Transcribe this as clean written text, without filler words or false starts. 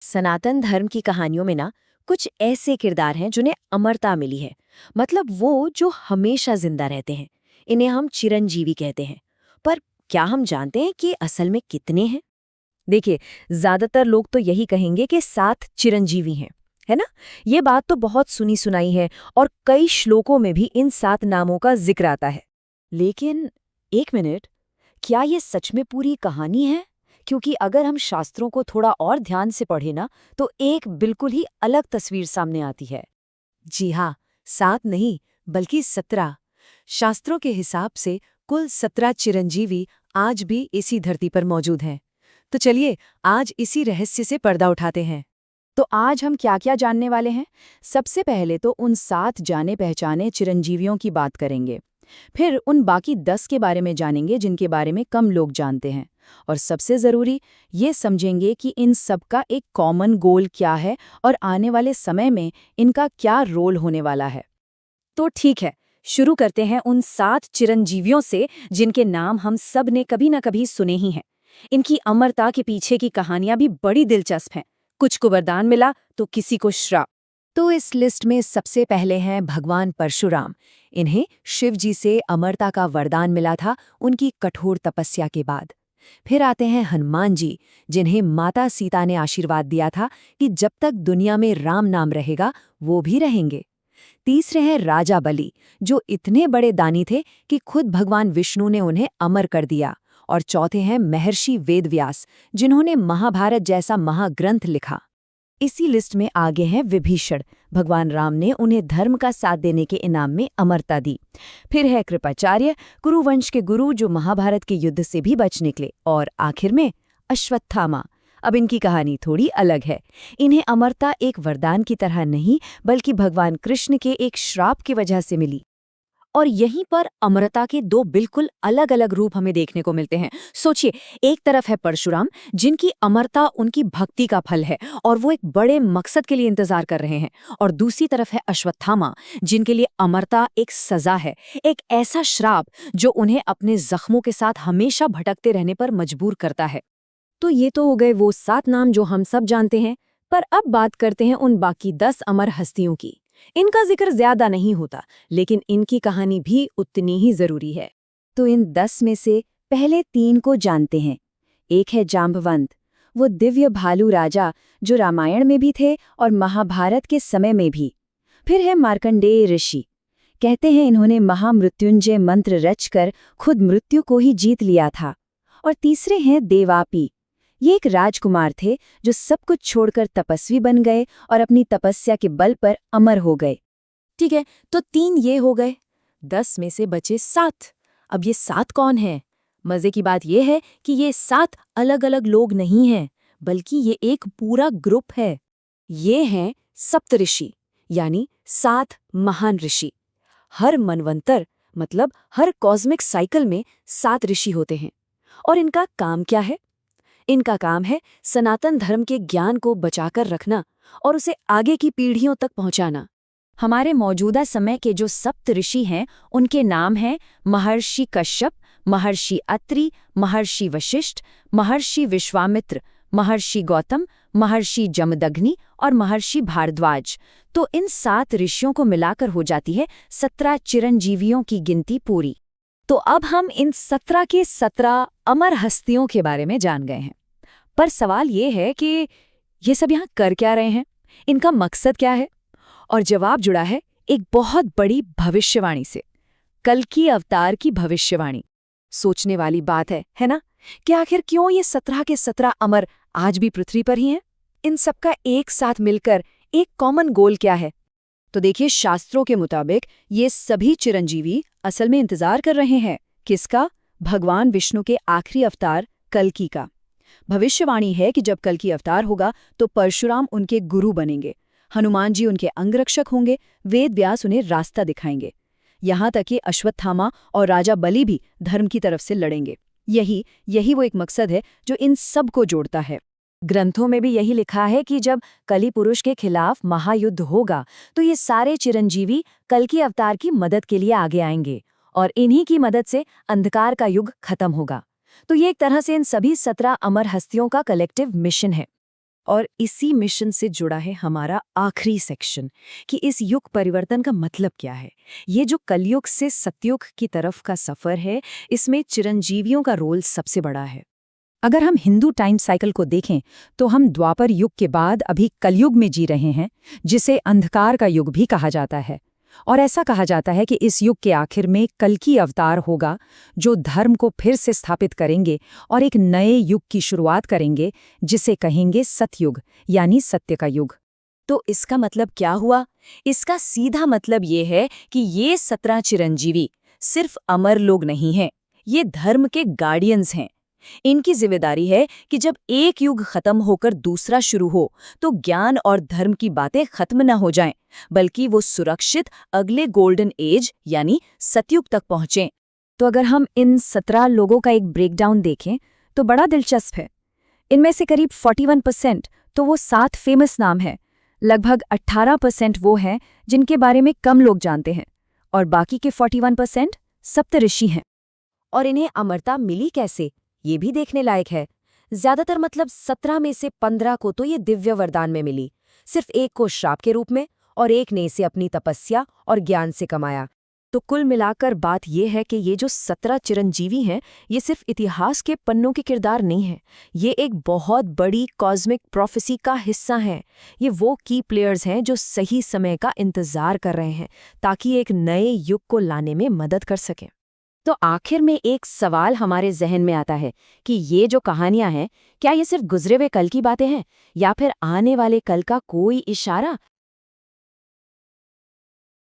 सनातन धर्म की कहानियों में ना कुछ ऐसे किरदार हैं जिन्हें अमरता मिली है। मतलब वो जो हमेशा जिंदा रहते हैं। इन्हें हम चिरंजीवी कहते हैं। पर क्या हम जानते हैं कि असल में कितने हैं? देखिए, ज्यादातर लोग तो यही कहेंगे कि 7 चिरंजीवी हैं, है ना? ये बात तो बहुत सुनी सुनाई है और कई श्लोकों में भी इन 7 नामों का जिक्र आता है। लेकिन एक मिनट, क्या ये सच में पूरी कहानी है? क्योंकि अगर हम शास्त्रों को थोड़ा और ध्यान से पढ़े ना, तो एक बिल्कुल ही अलग तस्वीर सामने आती है। जी हाँ, 7 नहीं बल्कि 17। शास्त्रों के हिसाब से कुल 17 चिरंजीवी आज भी इसी धरती पर मौजूद हैं। तो चलिए, आज इसी रहस्य से पर्दा उठाते हैं। तो आज हम क्या-क्या जानने वाले हैं? सबसे पहले तो उन 7 जाने पहचाने चिरंजीवियों की बात करेंगे। फिर उन बाकी 10 के बारे में जानेंगे जिनके बारे में कम लोग जानते हैं। और सबसे ज़रूरी, ये समझेंगे कि इन सबका एक कॉमन गोल क्या है और आने वाले समय में इनका क्या रोल होने वाला है। तो ठीक है, शुरू करते हैं उन 7 चिरंजीवियों से जिनके नाम हम सब ने कभी न कभी सुने ही हैं। इनकी अमरता के पीछे की कहानियां भी बड़ी दिलचस्प हैं। कुछ को वरदान मिला तो किसी को श्राप। तो इस लिस्ट में सबसे पहले हैं भगवान परशुराम। इन्हें शिव जी से अमरता का वरदान मिला था उनकी कठोर तपस्या के बाद। फिर आते हैं हनुमान जी, जिन्हें माता सीता ने आशीर्वाद दिया था कि जब तक दुनिया में राम नाम रहेगा वो भी रहेंगे। तीसरे हैं राजा बलि, जो इतने बड़े दानी थे कि खुद भगवान विष्णु ने उन्हें अमर कर दिया। और चौथे हैं महर्षि वेदव्यास, जिन्होंने महाभारत जैसा महाग्रंथ लिखा। इसी लिस्ट में आगे हैं विभीषण। भगवान राम ने उन्हें धर्म का साथ देने के इनाम में अमरता दी। फिर है कृपाचार्य, कुरुवंश के गुरु, जो महाभारत के युद्ध से भी बच निकले। और आखिर में अश्वत्थामा। अब इनकी कहानी थोड़ी अलग है। इन्हें अमरता एक वरदान की तरह नहीं, बल्कि भगवान कृष्ण के एक श्राप की वजह से मिली। और यहीं पर अमरता के दो बिल्कुल अलग अलग रूप हमें देखने को मिलते हैं। सोचिए, एक तरफ है परशुराम, जिनकी अमरता उनकी भक्ति का फल है और वो एक बड़े मकसद के लिए इंतजार कर रहे हैं। और दूसरी तरफ है अश्वत्थामा, जिनके लिए अमरता एक सजा है, एक ऐसा श्राप जो उन्हें अपने जख्मों के साथ हमेशा भटकते रहने पर मजबूर करता है। तो ये तो हो गए वो 7 नाम जो हम सब जानते हैं। पर अब बात करते हैं उन बाकी 10 अमर हस्तियों की। इनका जिक्र ज्यादा नहीं होता, लेकिन इनकी कहानी भी उतनी ही जरूरी है। तो इन 10 में से पहले 3 को जानते हैं। एक है जाम्बवंत, वो दिव्य भालू राजा जो रामायण में भी थे और महाभारत के समय में भी। फिर है मार्कंडेय ऋषि। कहते हैं इन्होंने महामृत्युंजय मंत्र रचकर खुद मृत्यु को ही जीत लिया था। और तीसरे हैं देवापी। ये एक राजकुमार थे जो सब कुछ छोड़कर तपस्वी बन गए और अपनी तपस्या के बल पर अमर हो गए। ठीक है, तो 3 ये हो गए। 10 में से बचे 7। अब ये 7 कौन हैं? मजे की बात यह है कि ये 7 अलग अलग लोग नहीं हैं, बल्कि ये एक पूरा ग्रुप है। ये हैं सप्तऋषि, यानी 7 महान ऋषि। हर मनवंतर, मतलब हर कॉस्मिक साइकिल में 7 ऋषि होते हैं। और इनका काम क्या है? इनका काम है सनातन धर्म के ज्ञान को बचाकर रखना और उसे आगे की पीढ़ियों तक पहुंचाना। हमारे मौजूदा समय के जो सप्त ऋषि हैं, उनके नाम हैं महर्षि कश्यप, महर्षि अत्रि, महर्षि वशिष्ठ, महर्षि विश्वामित्र, महर्षि गौतम, महर्षि जमदग्नि और महर्षि भारद्वाज। तो इन 7 ऋषियों को मिलाकर हो जाती है 17 चिरंजीवियों की गिनती पूरी। तो अब हम इन 17 के 17 अमर हस्तियों के बारे में जान गए हैं। पर सवाल ये है कि ये सब यहाँ कर क्या रहे हैं? इनका मकसद क्या है? और जवाब जुड़ा है एक बहुत बड़ी भविष्यवाणी से, कल्कि अवतार की भविष्यवाणी। सोचने वाली बात है ना? कि आखिर क्यों ये 17 के 17 अमर आज भी पृथ्वी पर ही हैं? इन सबका एक साथ मिलकर एक कॉमन गोल क्या है? तो देखिए, शास्त्रों के मुताबिक ये सभी चिरंजीवी असल में इंतजार कर रहे हैं। किसका? भगवान विष्णु के आखिरी अवतार कल्कि का। भविष्यवाणी है कि जब कल्कि अवतार होगा तो परशुराम उनके गुरु बनेंगे, हनुमान जी उनके अंगरक्षक होंगे, वेद व्यास उन्हें रास्ता दिखाएंगे। यहाँ तक कि अश्वत्थामा और राजा बलि भी धर्म की तरफ से लड़ेंगे। यही वो एक मकसद है जो इन सब को जोड़ता है। ग्रंथों में भी यही लिखा है कि जब कली पुरुष के खिलाफ महायुद्ध होगा तो ये सारे चिरंजीवी कल्कि अवतार की मदद के लिए आगे आएंगे और इन्हीं की मदद से अंधकार का युग खत्म होगा। तो ये एक तरह से इन सभी 17 अमर हस्तियों का कलेक्टिव मिशन है। और इसी मिशन से जुड़ा है हमारा आखिरी सेक्शन कि इस युग परिवर्तन का मतलब क्या है। ये जो कलयुग से सतयुग की तरफ का सफर है, इसमें चिरंजीवियों का रोल सबसे बड़ा है। अगर हम हिंदू टाइम साइकिल को देखें तो हम द्वापर युग के बाद अभी कलयुग में जी रहे हैं, जिसे अंधकार का युग भी कहा जाता है। और ऐसा कहा जाता है कि इस युग के आखिर में कल्कि अवतार होगा, जो धर्म को फिर से स्थापित करेंगे और एक नए युग की शुरुआत करेंगे, जिसे कहेंगे सतयुग, यानी सत्य का युग। तो इसका मतलब क्या हुआ? इसका सीधा मतलब ये है कि ये 17 चिरंजीवी सिर्फ अमर लोग नहीं हैं, ये धर्म के गार्डियंस हैं। इनकी जिम्मेदारी है कि जब एक युग खत्म होकर दूसरा शुरू हो, तो ज्ञान और धर्म की बातें खत्म न हो जाएं, बल्कि वो सुरक्षित अगले गोल्डन एज यानी सतयुग तक पहुंचें। तो अगर हम इन 17 लोगों का एक ब्रेकडाउन देखें तो बड़ा दिलचस्प है। इनमें से करीब 41% तो वो 7 फेमस नाम हैं, लगभग 18% वो हैं जिनके बारे में कम लोग जानते हैं, और बाकी के 41% सप्तऋषि हैं। और इन्हें अमरता मिली कैसे, ये भी देखने लायक है। ज्यादातर मतलब 17 में से 15 को तो ये दिव्य वरदान में मिली, सिर्फ एक को श्राप के रूप में, और एक ने इसे अपनी तपस्या और ज्ञान से कमाया। तो कुल मिलाकर बात यह है कि ये जो 17 चिरंजीवी हैं, ये सिर्फ इतिहास के पन्नों के किरदार नहीं हैं, ये एक बहुत बड़ी कॉस्मिक प्रोफेसी का हिस्सा हैं। ये वो की प्लेयर्स हैं जो सही समय का इंतजार कर रहे हैं ताकि एक नए युग को लाने में मदद कर सकें। तो आखिर में एक सवाल हमारे जहन में आता है कि ये जो कहानियां हैं, क्या ये सिर्फ गुजरे हुए कल की बातें हैं या फिर आने वाले कल का कोई इशारा?